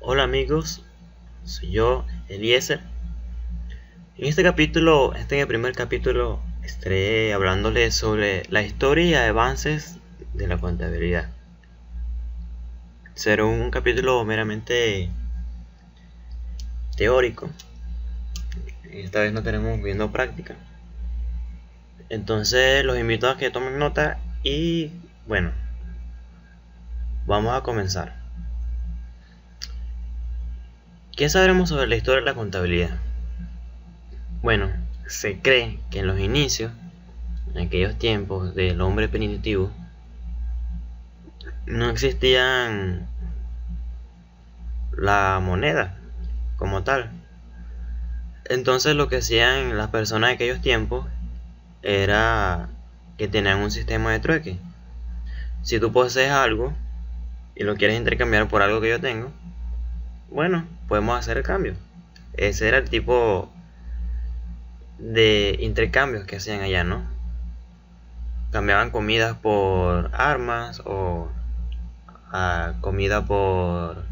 Hola amigos, soy yo, Eliezer. En el primer capítulo, estaré hablándoles sobre la historia y avances de la contabilidad. Será un capítulo meramente teórico. Esta vez no tenemos viendo práctica. Entonces los invito a que tomen nota y bueno, vamos a comenzar. ¿Qué sabremos sobre la historia de la contabilidad? Bueno, se cree que en los inicios, en aquellos tiempos del hombre primitivo, no existían la moneda como tal. Entonces lo que hacían las personas de aquellos tiempos era que tenían un sistema de trueque. Si tú posees algo y lo quieres intercambiar por algo que yo tengo, bueno, podemos hacer el cambio. Ese era el tipo de intercambios que hacían allá, ¿no? Cambiaban comidas por armas o comida por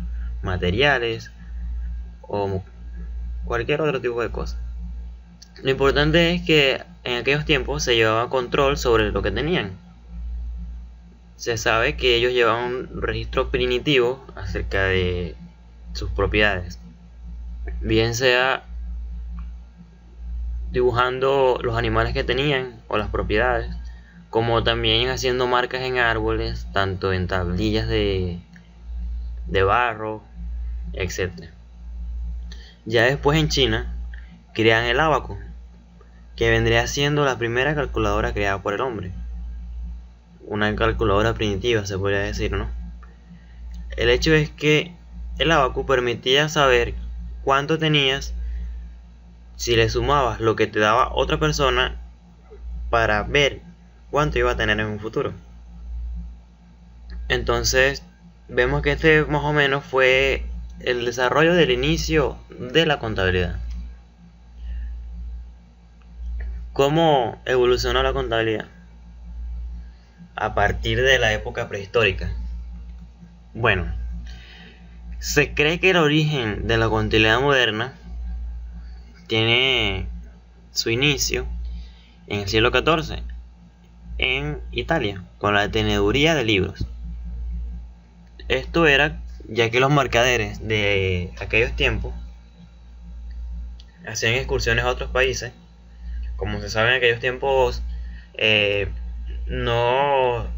materiales o cualquier otro tipo de cosa. Lo importante es que en aquellos tiempos se llevaba control sobre lo que tenían. Se sabe que ellos llevaban un registro primitivo acerca de sus propiedades, bien sea dibujando los animales que tenían o las propiedades, como también haciendo marcas en árboles, tanto en tablillas de barro, etc. Ya después en China crean el ábaco, que vendría siendo la primera calculadora creada por el hombre. Una calculadora primitiva, se podría decir, ¿no? El hecho es que el ábaco permitía saber cuánto tenías si le sumabas lo que te daba otra persona para ver cuánto iba a tener en un futuro. Entonces, vemos que este más o menos fue el desarrollo del inicio de la contabilidad. ¿Cómo evolucionó la contabilidad? A partir de la época prehistórica. Bueno, se cree que el origen de la contabilidad moderna tiene su inicio en el siglo XIV en Italia con la teneduría de libros. Esto era ya que los mercaderes de aquellos tiempos hacían excursiones a otros países. Como se sabe, en aquellos tiempos no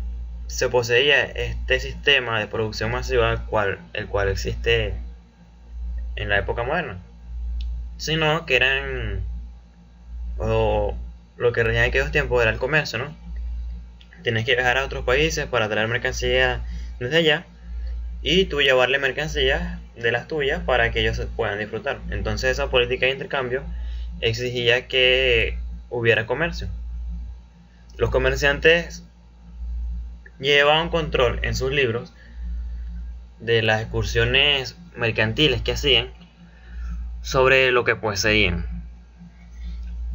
se poseía este sistema de producción masiva el cual existe en la época moderna, sino que lo que regía en aquellos tiempos era el comercio, ¿no? Tienes que viajar a otros países para traer mercancía desde allá y tú llevarle mercancías de las tuyas para que ellos puedan disfrutar. Entonces esa política de intercambio exigía que hubiera comercio. Los comerciantes llevaban control en sus libros de las excursiones mercantiles que hacían sobre lo que poseían,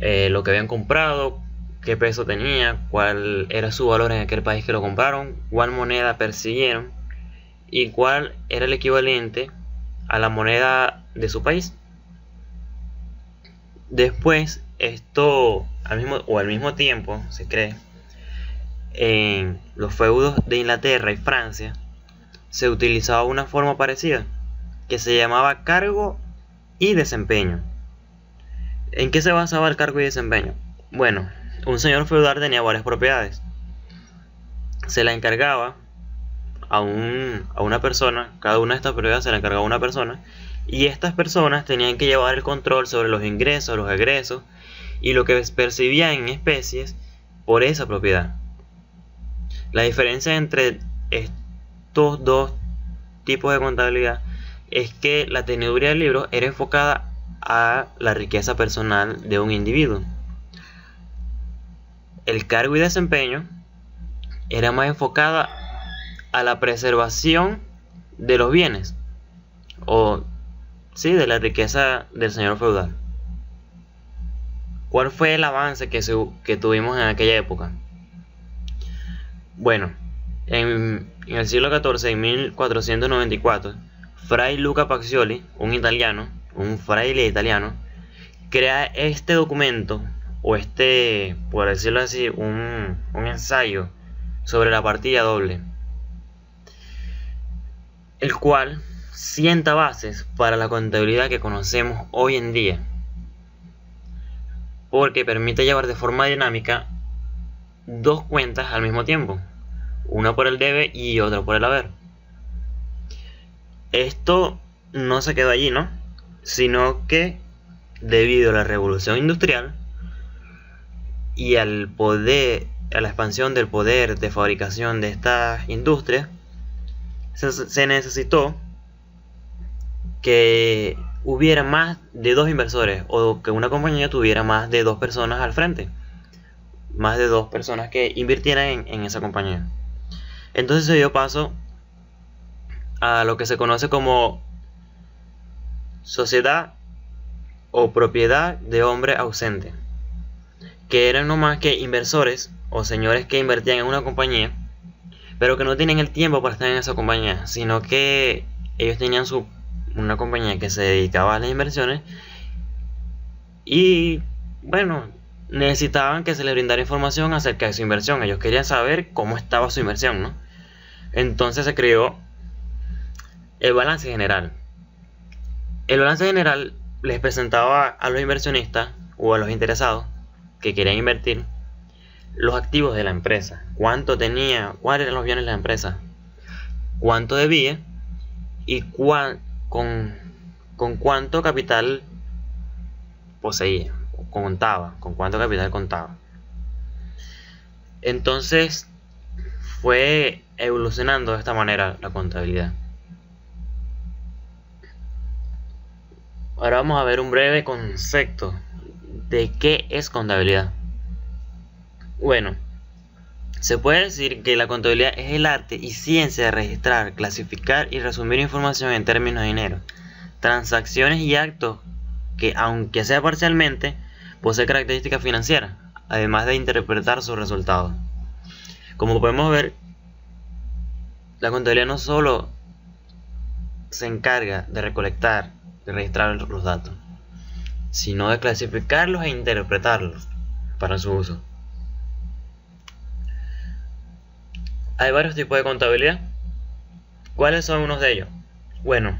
lo que habían comprado, qué peso tenía, cuál era su valor en aquel país que lo compraron, cuál moneda persiguieron y cuál era el equivalente a la moneda de su país. Después, esto al mismo tiempo, se cree, en los feudos de Inglaterra y Francia se utilizaba una forma parecida que se llamaba cargo y desempeño. ¿En qué se basaba el cargo y desempeño? Bueno, un señor feudal tenía varias propiedades. Se la encargaba a una persona, cada una de estas propiedades se la encargaba a una persona, y estas personas tenían que llevar el control sobre los ingresos, los egresos y lo que percibían en especies por esa propiedad. La diferencia entre estos dos tipos de contabilidad es que la teneduría del libro era enfocada a la riqueza personal de un individuo. El cargo y desempeño era más enfocada a la preservación de los bienes o sí, de la riqueza del señor feudal. ¿Cuál fue el avance que tuvimos en aquella época? Bueno, en el siglo XIV, en 1494, Fray Luca Pacioli, un italiano, un fraile italiano, crea este documento, o por decirlo así, un ensayo sobre la partida doble, el cual sienta bases para la contabilidad que conocemos hoy en día, porque permite llevar de forma dinámica dos cuentas al mismo tiempo, una por el debe y otra por el haber. Esto no se quedó allí, ¿no? Sino que debido a la revolución industrial y a la expansión del poder de fabricación de estas industrias, se necesitó que hubiera más de dos inversores, o que una compañía tuviera más de dos personas al frente, más de dos personas que invirtieran en esa compañía. Entonces se dio paso a lo que se conoce como sociedad o propiedad de hombre ausente, que eran no más que inversores o señores que invertían en una compañía, pero que no tienen el tiempo para estar en esa compañía, sino que ellos tenían una compañía que se dedicaba a las inversiones y, bueno, necesitaban que se les brindara información acerca de su inversión. Ellos querían saber cómo estaba su inversión, ¿no? Entonces se creó el balance general. El balance general les presentaba a los inversionistas o a los interesados que querían invertir los activos de la empresa, cuánto tenía, cuáles eran los bienes de la empresa, cuánto debía y con cuánto capital poseía, con cuánto capital contaba. Entonces fue evolucionando de esta manera la contabilidad. Ahora vamos a ver un breve concepto de qué es contabilidad. Bueno, se puede decir que la contabilidad es el arte y ciencia de registrar, clasificar y resumir información en términos de dinero, transacciones y actos que, aunque sea parcialmente, posee características financieras, además de interpretar sus resultados. Como podemos ver, la contabilidad no solo se encarga de recolectar, de registrar los datos, sino de clasificarlos e interpretarlos para su uso. Hay varios tipos de contabilidad. ¿Cuáles son unos de ellos? Bueno,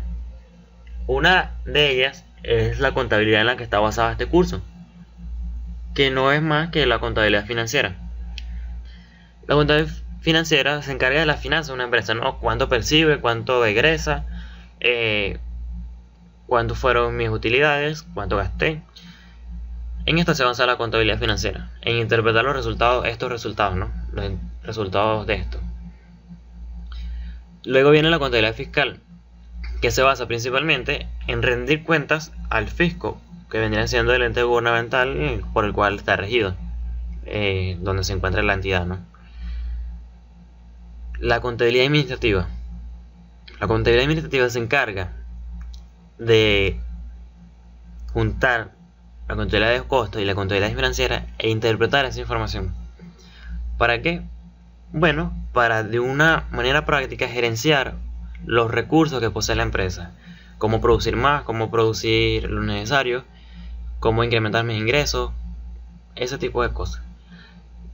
una de ellas es la contabilidad en la que está basado este curso, que no es más que la contabilidad financiera. La contabilidad financiera se encarga de la finanza de una empresa, ¿no? Cuánto percibe, cuánto egresa, cuánto fueron mis utilidades, cuánto gasté. En esto se basa la contabilidad financiera, en interpretar los resultados, estos resultados, ¿no? Los resultados de esto. Luego viene la contabilidad fiscal, que se basa principalmente en rendir cuentas al fisco, que vendría siendo el ente gubernamental por el cual está regido, donde se encuentra la entidad, ¿no? La contabilidad administrativa. La contabilidad administrativa se encarga de juntar la contabilidad de costos y la contabilidad financiera e interpretar esa información. ¿Para qué? Bueno, para de una manera práctica gerenciar los recursos que posee la empresa, cómo producir más, cómo producir lo necesario, cómo incrementar mis ingresos, ese tipo de cosas.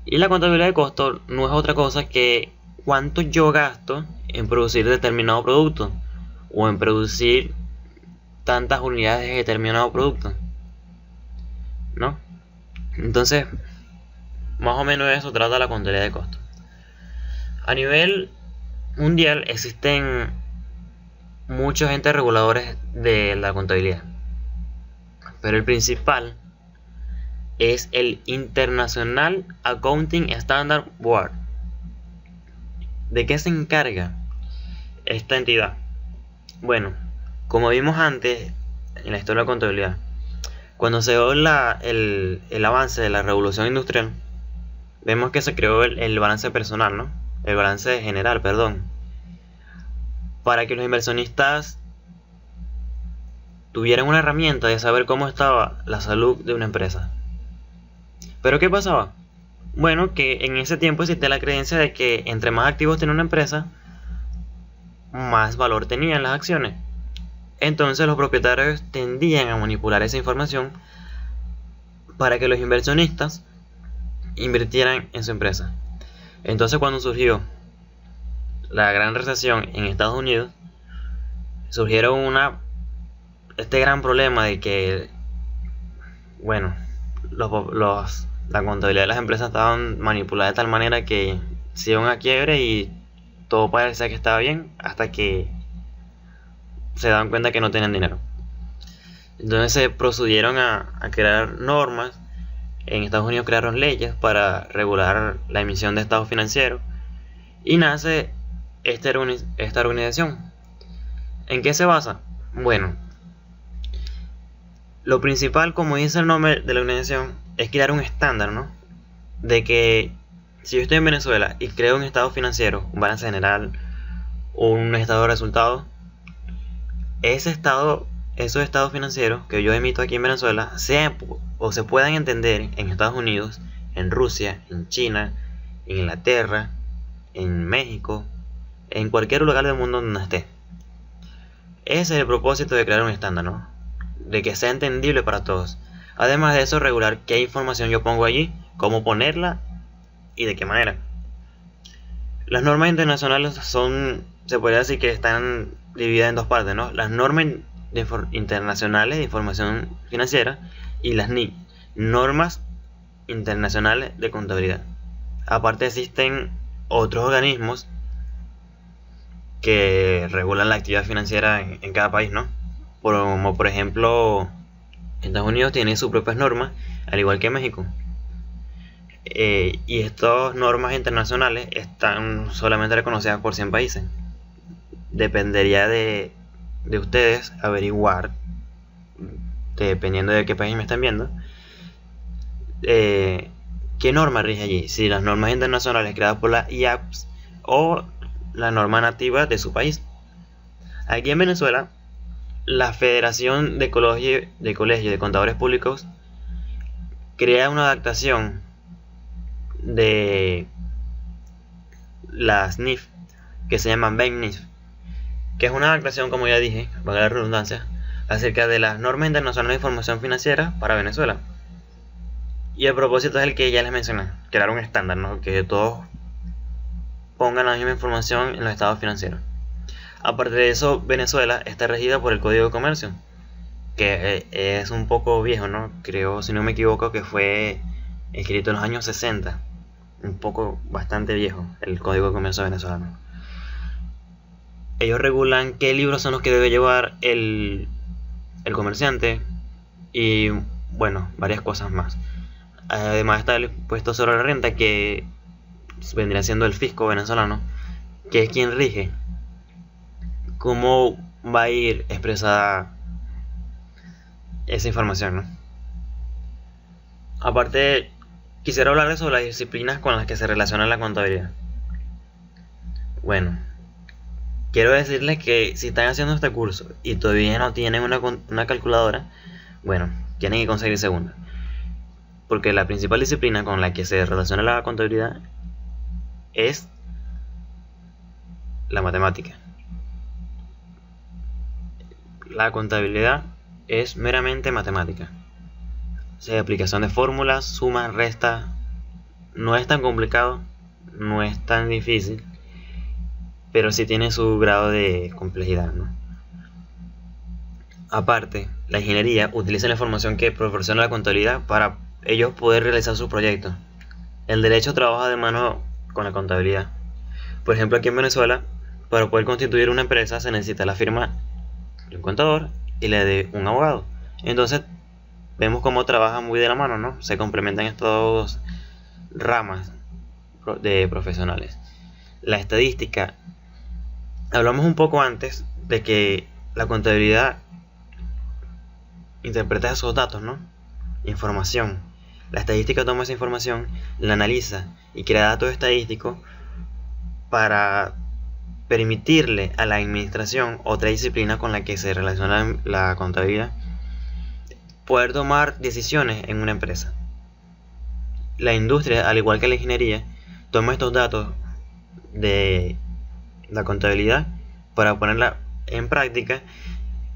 Y la contabilidad de costos no es otra cosa que cuánto yo gasto en producir determinado producto o en producir tantas unidades de determinado producto, ¿no? Entonces, más o menos de eso trata la contabilidad de costos. A nivel mundial existen muchos entes reguladores de la contabilidad, pero el principal es el International Accounting Standard Board. ¿De qué se encarga esta entidad? Bueno, como vimos antes en la historia de la contabilidad, cuando se dio el avance de la revolución industrial, vemos que se creó el balance personal, ¿no? El balance general, perdón, para que los inversionistas tuvieran una herramienta de saber cómo estaba la salud de una empresa. ¿Pero qué pasaba? Bueno, que en ese tiempo existía la creencia de que entre más activos tenía una empresa, más valor tenían las acciones. Entonces los propietarios tendían a manipular esa información para que los inversionistas invirtieran en su empresa. Entonces cuando surgió la gran recesión en Estados Unidos, surgieron este gran problema de que, bueno, la contabilidad de las empresas estaban manipuladas de tal manera que se iban a quiebre y todo parecía que estaba bien hasta que se daban cuenta que no tenían dinero. Entonces se procedieron a crear normas. En Estados Unidos crearon leyes para regular la emisión de estados financieros y nace esta organización. ¿En qué se basa? Bueno, lo principal, como dice el nombre de la organización, es crear un estándar, ¿no? De que si yo estoy en Venezuela y creo un estado financiero, un balance general, un estado de resultados, esos estados financieros que yo emito aquí en Venezuela se puedan entender en Estados Unidos, en Rusia, en China, en Inglaterra, en México, en cualquier lugar del mundo donde esté. Ese es el propósito de crear un estándar, ¿no? De que sea entendible para todos. Además de eso, regular qué información yo pongo allí, cómo ponerla y de qué manera. Las normas internacionales se podría decir que están divididas en dos partes, ¿no? Las normas internacionales de información financiera y las NIC, normas internacionales de contabilidad. Aparte existen otros organismos que regulan la actividad financiera en cada país, ¿no? Como por ejemplo, Estados Unidos tiene sus propias normas, al igual que México. Y estas normas internacionales están solamente reconocidas por 100 países. Dependería de ustedes averiguar, dependiendo de qué país me están viendo, qué norma rige allí. Si las normas internacionales creadas por la IAPS o la norma nativa de su país. Aquí en Venezuela, la Federación de Colegios de Contadores Públicos crea una adaptación de las NIF que se llaman BENIF, que es una adaptación, como ya dije, valga la redundancia, acerca de las normas internacionales de información financiera para Venezuela. Y el propósito es el que ya les mencioné, crear un estándar, ¿no? Que todos pongan la misma información en los estados financieros. Aparte de eso, Venezuela está regida por el Código de Comercio, que es un poco viejo, ¿no? Creo, si no me equivoco, que fue escrito en los años 60. Un poco bastante viejo el Código de Comercio venezolano. Ellos regulan qué libros son los que debe llevar el comerciante y, bueno, varias cosas más. Además está el impuesto sobre la renta, que vendría siendo el fisco venezolano, que es quien rige cómo va a ir expresada esa información, ¿no? Aparte, quisiera hablar sobre las disciplinas con las que se relaciona la contabilidad. Bueno, quiero decirles que si están haciendo este curso y todavía no tienen una calculadora, bueno, tienen que conseguir segunda. Porque la principal disciplina con la que se relaciona la contabilidad es la matemática. La contabilidad es meramente matemática. O sea, aplicación de fórmulas, suma, resta. No es tan complicado, no es tan difícil, pero sí tiene su grado de complejidad, ¿no? Aparte, la ingeniería utiliza la información que proporciona la contabilidad para ellos poder realizar sus proyectos. El derecho trabaja de mano con la contabilidad. Por ejemplo, aquí en Venezuela, para poder constituir una empresa se necesita la firma de un contador y la de un abogado. Entonces, vemos cómo trabajan muy de la mano, ¿no? Se complementan estas dos ramas de profesionales. La estadística. Hablamos un poco antes de que la contabilidad interpreta esos datos, ¿no? Información. La estadística toma esa información, la analiza y crea datos estadísticos para permitirle a la administración, otra disciplina con la que se relaciona la contabilidad, poder tomar decisiones en una empresa. La industria, al igual que la ingeniería, toma estos datos de la contabilidad para ponerla en práctica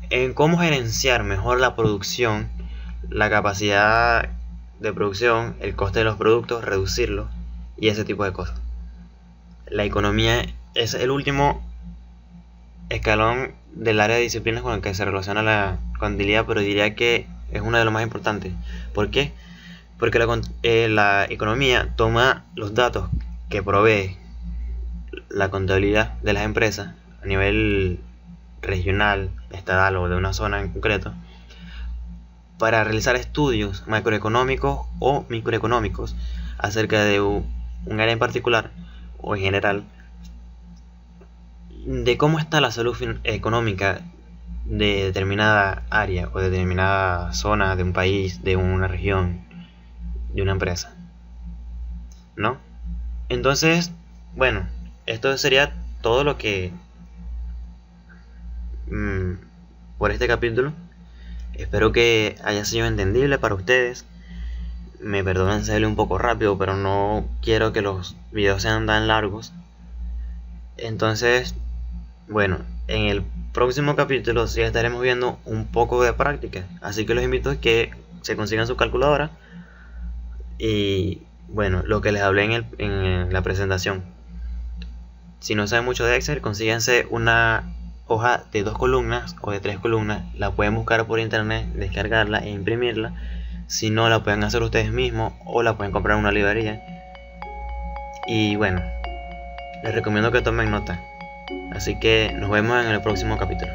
en cómo gerenciar mejor la producción, la capacidad de producción, el coste de los productos, reducirlo y ese tipo de cosas. La economía es el último escalón del área de disciplinas con el que se relaciona la contabilidad, pero diría que es uno de los más importantes. ¿Por qué? Porque la economía toma los datos que provee la contabilidad de las empresas a nivel regional, estatal o de una zona en concreto, para realizar estudios macroeconómicos o microeconómicos acerca de un área en particular o en general, de cómo está la salud económica de determinada área o de determinada zona de un país, de una región, de una empresa, ¿no? Entonces, bueno, esto sería todo lo que por este capítulo. Espero que haya sido entendible para ustedes. Me perdonen si hablé un poco rápido, pero no quiero que los videos sean tan largos. Entonces, bueno, en el próximo capítulo sí estaremos viendo un poco de práctica. Así que los invito a que se consigan su calculadora. Y bueno, lo que les hablé en la presentación. Si no saben mucho de Excel, consíganse una hoja de 2 columnas o de 3 columnas. La pueden buscar por internet, descargarla e imprimirla. Si no, la pueden hacer ustedes mismos o la pueden comprar en una librería. Y bueno, les recomiendo que tomen nota. Así que nos vemos en el próximo capítulo.